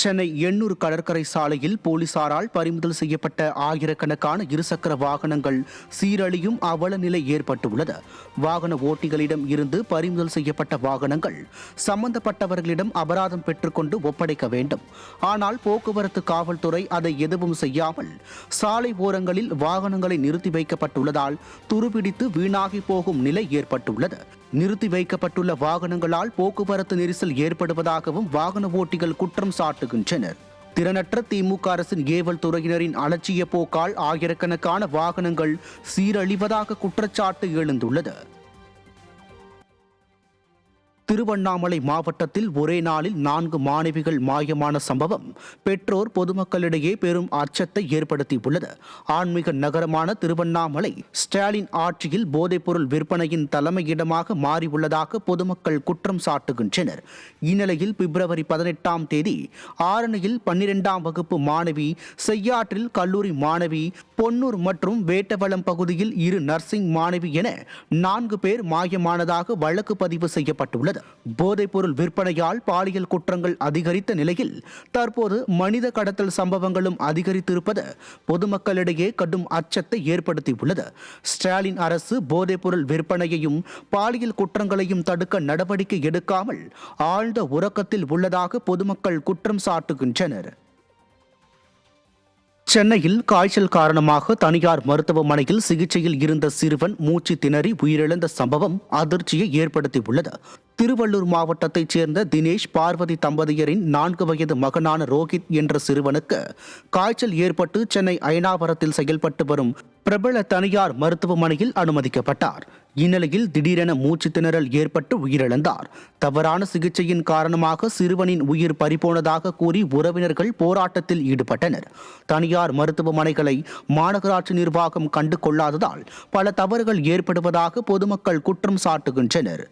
சென்னை எண்ணூர் கடற்கரை சாலையில் போலீசாரால் பறிமுதல் செய்யப்பட்ட ஆயிரக்கணக்கான இருசக்கர வாகனங்கள் சீரழியும் அவல நிலை ஏற்பட்டுள்ளது. வாகன ஓட்டிகளிடம் இருந்து பறிமுதல் செய்யப்பட்ட வாகனங்கள் சம்பந்தப்பட்டவர்களிடம் அபராதம் பெற்றுக்கொண்டு ஒப்படைக்க வேண்டும். ஆனால் போக்குவரத்து காவல்துறை அதை எதுவும் செய்யாமல் சாலை ஓரங்களில் வாகனங்களை நிறுத்தி வைக்கப்பட்டுள்ளதால் துருபிடித்து வீணாகி போகும் நிலை ஏற்பட்டுள்ளது. நிறுத்தி வைக்கப்பட்டுள்ள வாகனங்களால் போக்குவரத்து நெரிசல் ஏற்படுவதாகவும் வாகன ஓட்டிகள் குற்றம் சாட்டுகின்றனர். திறனற்ற திமுக அரசின் ஏவல் துறையினரின் அலட்சிய போக்கால் ஆயிரக்கணக்கான வாகனங்கள் சீரழிவதாக குற்றச்சாட்டு எழுந்துள்ளது. திருவண்ணாமலை மாவட்டத்தில் ஒரே நாளில் 4 மாணவிகள் மாயமான சம்பவம் பெற்றோர் பொதுமக்களிடையே பெரும் அச்சத்தை ஏற்படுத்தியுள்ளது. ஆன்மீக நகரமான திருவண்ணாமலை ஸ்டாலின் ஆட்சியில் போதைப்பொருள் விற்பனையின் தலைமையிடமாக மாறியுள்ளதாக பொதுமக்கள் குற்றம் சாட்டுகின்றனர். இந்நிலையில் பிப்ரவரி 18ஆம் தேதி ஆரணியில் 12ஆம் வகுப்பு மாணவி, செய்யாற்றில் கல்லூரி மாணவி, பொன்னூர் மற்றும் வேட்டவளம் பகுதியில் 2 நர்சிங் மாணவி என 4 பேர் மாயமானதாக வழக்கு பதிவு செய்யப்பட்டுள்ளது. போதைப்பொருள் விற்பனையால் பாலியல் குற்றங்கள் அதிகரித்த நிலையில் தற்போது மனித கடத்தல் சம்பவங்களும் அதிகரித்திருப்பது பொதுமக்களிடையே கடும் அச்சத்தை ஏற்படுத்தியுள்ளது. ஸ்டாலின் அரசு போதைப்பொருள் விற்பனையையும் பாலியல் குற்றங்களையும் தடுக்க நடவடிக்கை எடுக்காமல் ஆழ்ந்த உறக்கத்தில் உள்ளதாக பொதுமக்கள் குற்றம் சாட்டுகின்றனர். சென்னையில் காய்ச்சல் காரணமாக தனியார் மருத்துவமனையில் சிகிச்சையில் இருந்த சிறுவன் மூச்சு திணறி உயிரிழந்த சம்பவம் அதிர்ச்சியை ஏற்படுத்தியுள்ளது. திருவள்ளூர் மாவட்டத்தைச் சேர்ந்த தினேஷ் பார்வதி தம்பதியரின் 4 வயது மகனான ரோஹித் என்ற சிறுவனுக்கு காய்ச்சல் ஏற்பட்டு சென்னை அயனாவரத்தில் செயல்பட்டு வரும் பிரபல தனியார் மருத்துவமனையில் அனுமதிக்கப்பட்டார். இந்நிலையில் திடீரென மூச்சு திணறல் ஏற்பட்டு உயிரிழந்தார். தவறான சிகிச்சையின் காரணமாக சிறுவனின் உயிர் பறிபோனதாக கூறி உறவினர்கள் போராட்டத்தில் ஈடுபட்டனர். தனியார் மருத்துவமனைகளை மாநகராட்சி நிர்வாகம் கண்டு கொள்ளாததால் பல தவறுகள் ஏற்படுவதாக பொதுமக்கள் குற்றம் சாட்டுகின்றனர்.